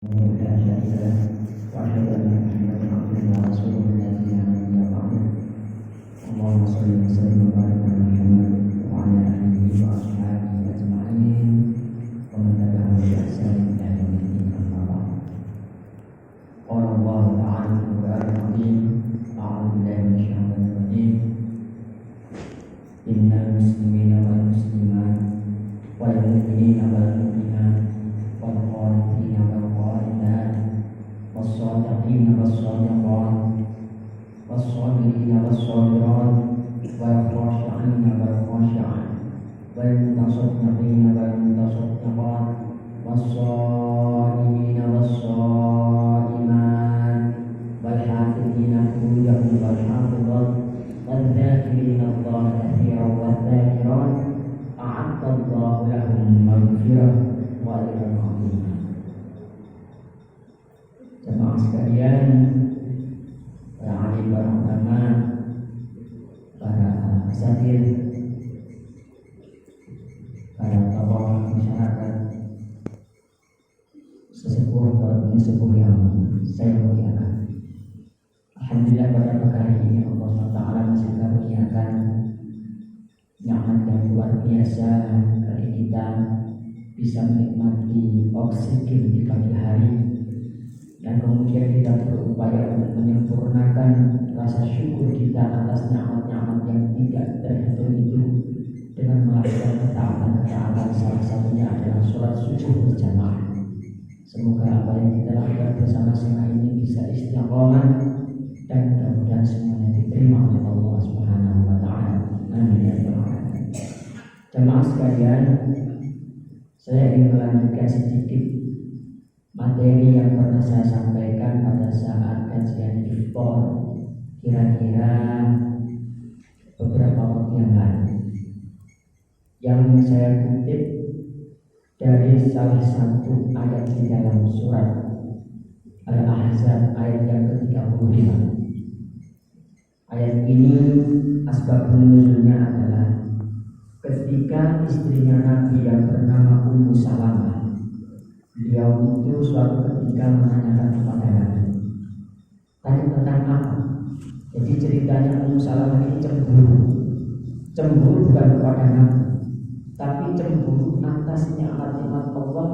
لا شريك له واشهد ان محمدا عبده ورسوله الذي لا نبي بعده. اللهم صل وسلم وبارك على محمد وعلى اله واصحابه اجمعين ومن تبعهم باحسان الى يوم الدين. اما بعد. قال الله تعالى في القران العظيم: اعوذ بالله من الشيطان الرجيم. ان المسلمين والمسلمات والمؤمنين والمؤمنات والقانتين والقانتات والصادقين والصادقات والصابرين والصابرات والخاشعين والخاشعات والمتصدقين والمتصدقات والصائمين والصائمات والحافظين فروجهم والحافظات والذاكرين الله كثيرا والذاكرات أعد الله لهم مغفرة وأجرا عظيما. Jemaah sekalian, para alim, para ulama, para asatidz, para tokoh masyarakat, sesepuh yang saya muliakan. Alhamdulillah pada pagi hari ini Allah SWT masih karuniakan nikmat yang luar biasa dari kita bisa menikmati oksigen di pagi hari, dan kemudian kita berupaya untuk menyempurnakan rasa syukur kita atas nikmat-nikmat yang tidak terhitung itu dengan melakukan ketaatan-ketaatan. Salah satunya adalah sholat subuh berjamaah. Semoga apa yang kita lakukan bersama-sama ini bisa istiqomah dan mudah-mudahan semuanya diterima oleh Allah Subhanahu wa taala. Amin ya rabbal alamin. Jemaah sekalian, saya ingin melanjutkan sedikit materi yang pernah saya sampaikan pada saat kajian iftar kira-kira beberapa waktu yang lalu, yang saya kutip dari salah satu ayat di dalam surat Al-Ahzab ayat yang ke-35. Ayat ini asbabun nuzulnya adalah ketika istrinya Nabi yang bernama Ummu Salamah, beliau itu suatu ketika menanyakan kepada Nabi, tanya tentang apa? Jadi ceritanya Ummu Salamah ini cemburu bukan kepada Nabi, tapi cemburu atas nikmat-nikmat Allah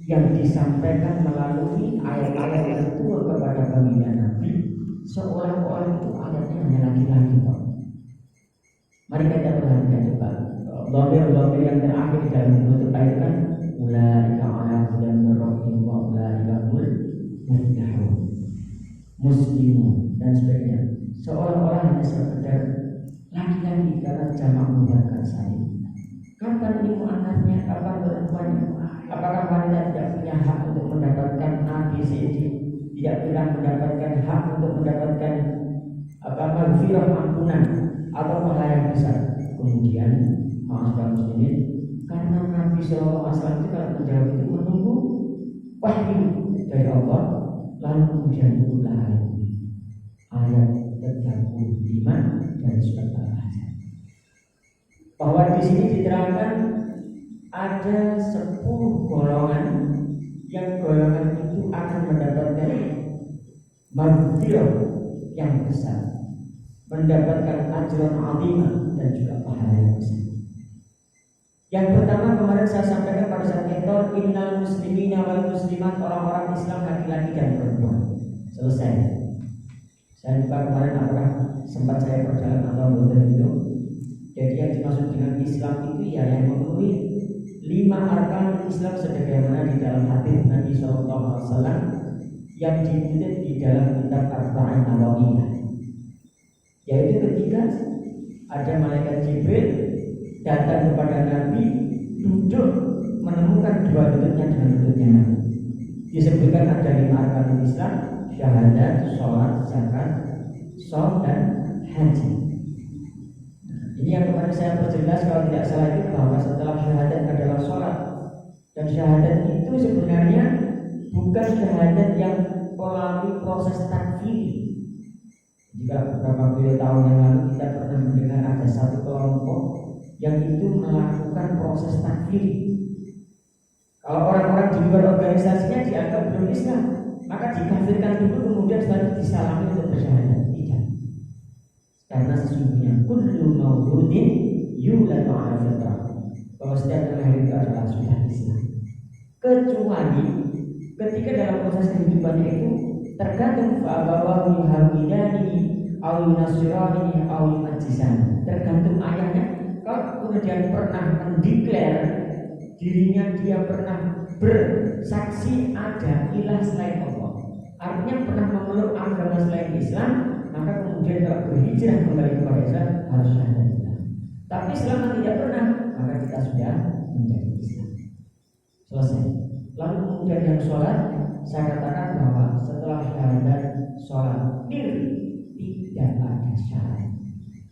yang disampaikan melalui ayat-ayat yang turun kepada baginda Nabi, seolah-olah itu ayatnya hanya laki-laki. Mari kita perhatikan coba. Dhamir yang terakhir di dalam menutup ayat kan ulaika ala hudan min rabbihim wa ulaika humul muflihun, muslimun dan sebagainya, seolah-olah hanya sekedar laki-laki karena jamak mudzakkar salim. Kapan ini muannasnya, kapan perempuannya? Apakah wanita tidak punya hak untuk mendapatkan ABCD, tidak pernah mendapatkan hak untuk mendapatkan maghfirah, ampunan atau pahala yang besar? Kemudian maafkan muslimin, karena Nabi SAW itu kalau menjawab itu menunggu wahyu dari Allah, lalu kemudian turunlah ayat 35 dari surat Al-Ahzab, bahwa di sini diterangkan ada 10 golongan yang golongan itu akan mendapatkan maghfirah yang besar, mendapatkan ajran azimah dan juga pahala yang besar. Yang pertama kemarin saya sampaikan pada saat itu, innal muslimina wal muslimat, orang-orang Islam laki-laki dan perempuan. Selesai. Saya lupa kemarin apakah sempat saya perjalanan atau belum itu. Jadi yang dimaksud dengan Islam itu ya yang memenuhi 5 arkan Islam sebagaimana di dalam hadis Nabi SAW yang dikutip di dalam kitab Arba'in Nawawiyah, yaitu ketika ada malaikat Jibril datang kepada Nabi, duduk menemukan dua lututnya dengan lututnya Nabi. Disebutkan ada 5 arkan Islam: syahadat, sholat, zakat, shaum dan haji. Ini yang kemarin saya perjelas kalau tidak salah itu, bahwa setelah syahadat adalah sholat, dan syahadat itu sebenarnya bukan syahadat yang melalui proses takfiri. Jika beberapa tahun yang lalu kita pernah mendengar ada satu kelompok yang itu melakukan proses takfiri. Kalau orang-orang di luar organisasinya dianggap belum Islam, maka dikafirkan dulu kemudian setelah disalami untuk bersyahadat. Tidak. Karena sesungguhnya kullu mauludin yuladu ala fitrah, bahwa setiap yang lahir itu adalah sudah Islam. Kecuali ketika dalam proses kehidupannya itu tergantung fa'abawahu yuhawidani aw yunasirani aw yumajjisani, tergantung ayahnya. Kalau kemudian pernah mendeklar dirinya dia pernah bersaksi ada ilah selain Allah, artinya pernah memeluk agama selain Islam, maka kemudian kalau berhijrah kembali kepada Islam harus syahadat. Tapi selama tidak pernah, maka kita sudah menjadi Islam. Selesai. Lalu kemudian yang sholat, saya katakan bahwa setelah syahadat sholat tidak ada syarat.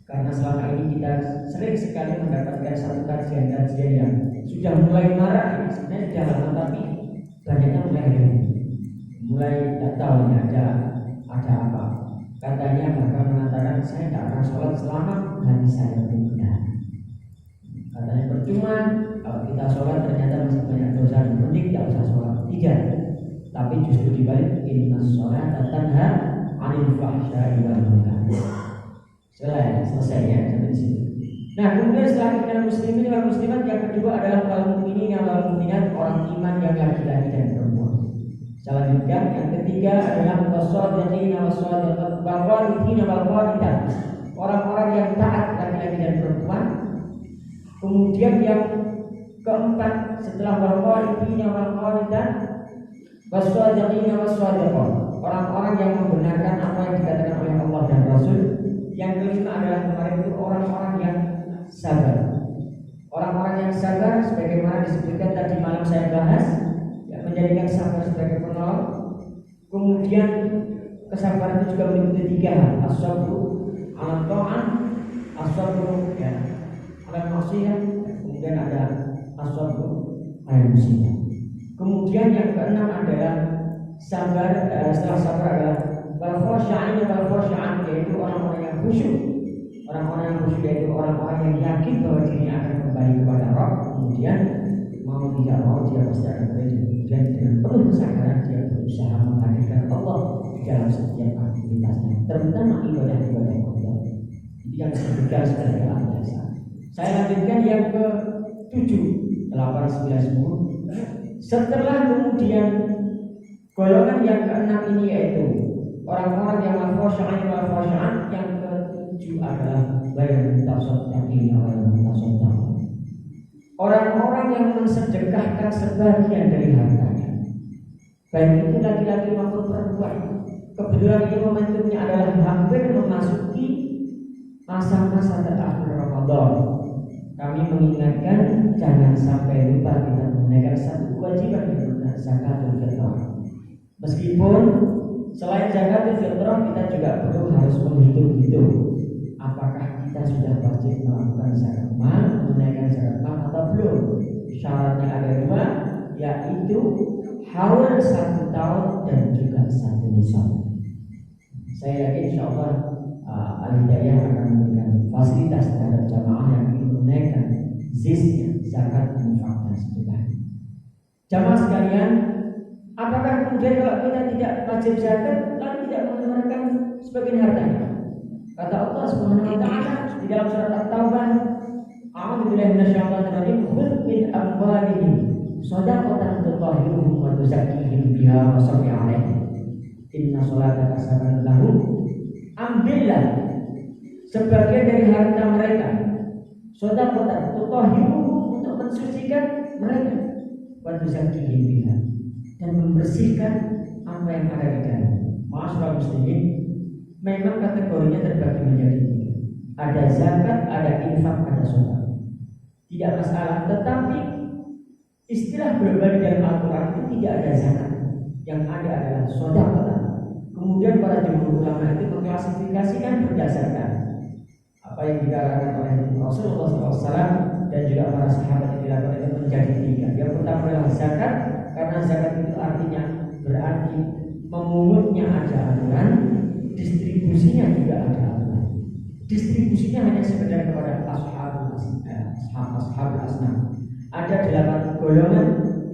Karena selama ini kita sering sekali mendapatkan satu kajian-kajian yang sudah mulai marah, ini sebenarnya sudah lama, tapi banyaknya mulai tidak tahu ada apa. Katanya bahkan mengatakan saya tidak akan sholat selama hati saya benar. Katanya percuma kalau kita sholat ternyata masih banyak dosa, mending tidak usah sholat. Tidak. Tapi justru dibalik, inna sholat tanha 'anil fahsya'i wal munkar. Selesai ya sampai di sini. Nah, kemudian setelah kita muslimin wal muslimat, yang kedua adalah kaum mukminin wal mukminat, orang iman yang laki-laki dan perempuan. Selanjutnya yang ketiga adalah wasadiqina wasadiqat wal qanitina wal qanitat, orang-orang yang taat laki-laki dan perempuan. Kemudian yang keempat setelah wal qanitina wal qanitat wasadiqina wasadiqat, orang-orang yang membenarkan apa yang dikatakan oleh Allah dan Rasul. Yang kelima adalah kemarin itu orang-orang yang sabar. Orang-orang yang sabar sebagaimana disebutkan tadi malam saya bahas, yang menjadikan sabar sebagai penolong. Kemudian kesabaran itu juga meliputi tiga hal: as-sabru 'ala ta'ah, as-sabru ala maksiyah, kemudian ada as-sabru 'ala musibah. Kemudian yang keenam adalah sabar, setelah sabar adalah wal-khashi'in wal-khashi'at, yaitu orang-orang yang khusyuk. Orang-orang yang khusyuk yaitu orang-orang yang yakin bahwa dirinya akan kembali kepada Rabb, kemudian mau tidak mau dia pasti akan kembali, kemudian dengan penuh kesadaran dia berusaha menghadirkan Allah di dalam setiap aktivitasnya, terutama ibadah-ibadah Allah. Itu yang disebutkan sebagai hal biasa. Saya lanjutkan yang ke-7, 8, 9, 10. Setelah kemudian golongan yang ke-6 ini yaitu orang-orang yang al-khashi'in wal-khashi'at, yang ke-7 adalah bayan tasaddaqina wal mutasaddaq. Orang-orang yang mensedekahkan sebagian dari hartanya, baik itu laki-laki maupun perempuan. Kebetulan ini momentumnya adalah hampir memasuki masa-masa terakhir Ramadan. Kami mengingatkan jangan sampai lupa kita menunaikan satu kewajiban yaitu zakatul fitrah. Meskipun selain zakatul fitrah kita juga perlu harus menghitung-hitung apakah kita sudah wajib melakukan zakat mal, menunaikan zakat mal atau belum. Syaratnya ada dua, yaitu haul 1 tahun dan juga 1 nisab. Saya yakin insyaallah Al-Hidayah akan memberikan fasilitas terhadap jamaah yang ingin menunaikan zisnya, zakat infak dan sebagainya. Jamaah sekalian, apakah kemudian kalau kita tidak wajib zakat lalu tidak mengeluarkan sebagian hartanya? Kata Allah Subhanahu wa taala di dalam surat At-Taubah, a'udzubillahi minasyaitonir rajim, khudh min amwalihim shadaqatan tutahhiruhum wa tuzakkihim biha wa shalli 'alaihim inna sholataka sakanun lahum. Ambillah sebagian dari harta mereka, shadaqatan tutahhiruhum, untuk mensucikan mereka, wa tuzakkihim biha, dan membersihkan apa yang ada di dalam. Ma'asyiral muslimin, memang kategorinya terbagi menjadi 3. Ada zakat, ada infak, ada sedekah. Tidak masalah, tetapi istilah global di dalam Al-Quran itu tidak ada zakat. Yang ada adalah sedekah. Kemudian para jumhur ulama itu mengklasifikasikan berdasarkan apa yang dikatakan oleh Rasulullah SAW dan juga para sahabat yang dilakukan itu menjadi 3. Yang pertama adalah zakat, karena zakat itu artinya berarti memungutnya ada aturan, distribusinya juga ada aturan. Distribusinya hanya sekedar kepada ashabul asnaf. Ada 8 golongan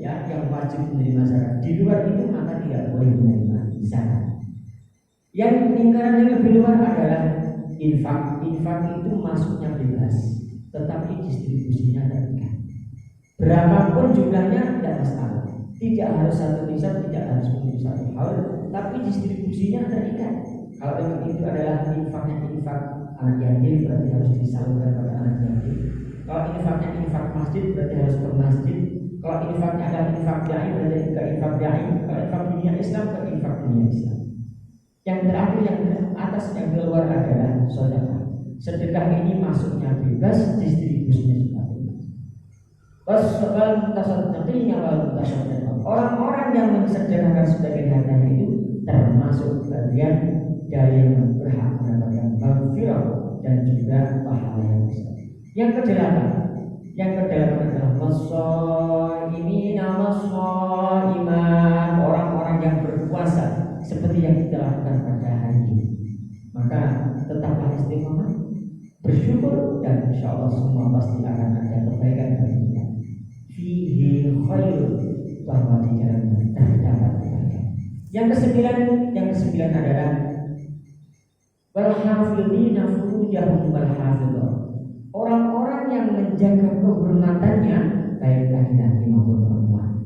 ya yang wajib menerima zakat. Di luar itu maka tidak boleh menerima zakat. Yang lingkaran yang lebih luar adalah infak. Infak itu masuknya bebas, tetapi distribusinya terikat. Berapapun jumlahnya tidak masalah. Tidak harus satu nisab, tidak harus satu haul, tapi distribusinya terikat. Kalau memang itu adalah infaknya infak anak yatim, berarti harus disalurkan pada anak yatim. Kalau infaknya infak masjid, berarti harus ke masjid. Kalau infaknya adalah infak dai, berarti ke infak dai. Kalau infak dunia Islam, ke infak dunia Islam. Yang terakhir, yang atas, yang keluar adalah sedekah. Sedekah ini masuknya bebas, distribusinya juga bebas. Orang-orang yang mensedekahkan sebagian hartanya itu termasuk bagian dari yang berhak mendapatkan maghfirah dan juga pahala yang besar. Yang kedelapan adalah wasshaimina wassaimat, orang-orang yang berpuasa seperti yang kita lakukan pada hari ini. Maka tetaplah istiqomah, bersyukur, dan insya Allah semua pasti akan ada kebaikan bagi kita. Fihi khairun, bahwa di jalannya terdapat kebaikan. Yang kesembilan adalah wal hafidhina furujahum wal hafidhah, orang-orang yang menjaga kehormatannya baik laki-laki maupun perempuan.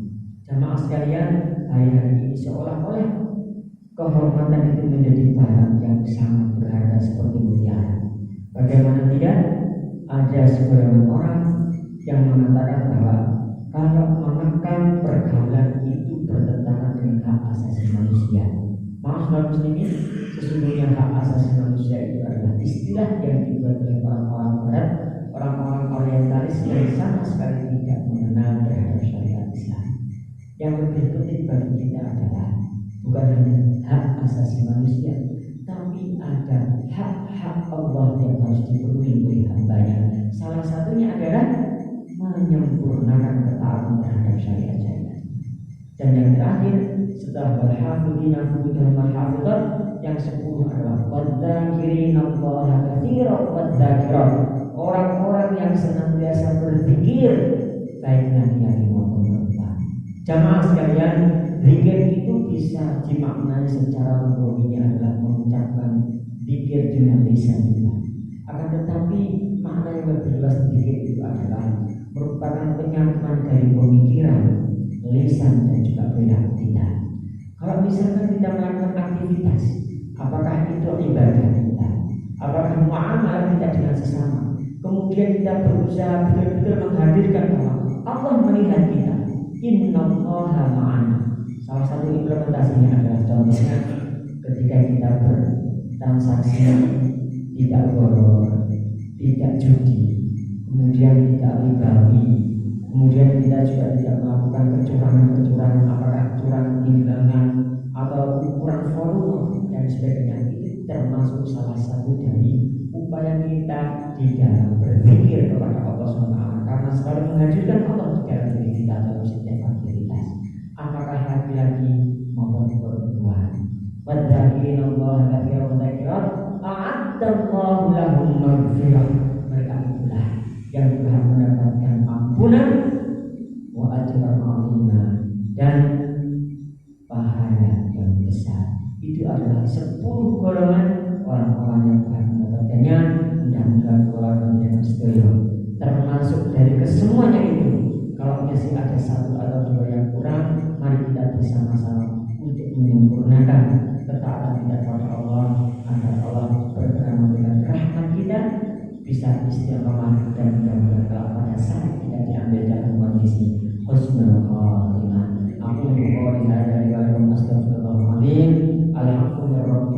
Jamaah sekalian, hari-hari ini seolah-olah kehormatan itu menjadi barang yang sangat berharga seperti mutiara. Bagaimana tidak? Ada sebagian orang yang mengatakan bahwa kalau menekan pergaulan itu bertentangan dengan hak asasi manusia. Maaf kaum muslimin, sesungguhnya hak asasi manusia itu adalah istilah yang dibuat oleh orang-orang barat, orang-orang orientalis yang sama sekali tidak mengenal terhadap syariat Islam. Yang lebih penting bagi kita adalah bukan hanya hak asasi manusia, tapi ada hak-hak Allah yang harus dipenuhi oleh hambanya. Salah satunya adalah menyempurnakan ketaatan terhadap syariat. Dan yang terakhir, setelah berhafidhina furujahum wal hafidhat, yang 10 adalah wadzakirinallaha katsiran wadzakirat, orang-orang yang senantiasa berzikir baik laki-laki maupun perempuan. Jamaah sekalian, zikir itu bisa dimaknai secara umumnya adalah mengucapkan zikir dengan lisan kita. Akan tetapi makna yang lebih luas zikir itu adalah merupakan penyatuan dari pemikiran, lisan, dan juga perilaku kita. Kalau misalkan kita melakukan aktivitas, apakah itu ibadah kita, apakah muamalah kita dengan sesama, kemudian kita berusaha betul-betul menghadirkan bahwa Allah melihat kita, innallaha ma'ana. Salah satu implementasinya adalah contohnya ketika kita bertransaksi tidak boros, tidak judi, kemudian tidak ribawi, kemudian kita juga tidak melakukan kecurangan-kecurangan, apakah kecurangan timbangan atau ukuran volume dan sebagainya. Itu termasuk salah satu dari upaya kita di dalam berpikir kepada Allah SWT, karena selalu menghadirkan Allah di dalam diri kita dalam setiap aktivitas, apakah laki-laki maupun perempuan. Wadzakirinallaha katsiran wadzakirat, a'addallahu lahum maghfirah, mereka itulah yang telah mendapatkan ampunan wa ajran 'azima, dan pahala yang besar. Itu adalah 10 golongan orang-orang yang telah mendapatkannya. Mudah-mudahan golongan yang sedoyo termasuk dari kesemuanya itu. Kalau masih ada 1 atau 2 yang kurang, mari kita bersama-sama untuk menyempurnakan ketaatan kita kepada Allah, agar Allah berkenan memberikan rahmat kita, bisa istiqamah, dan mudah-mudahan pada saat kita diambil dalam kondisi husnul khatimah. Aku berdoa di hari-hari yang astagfirullahaladzim. Alhamdulillah.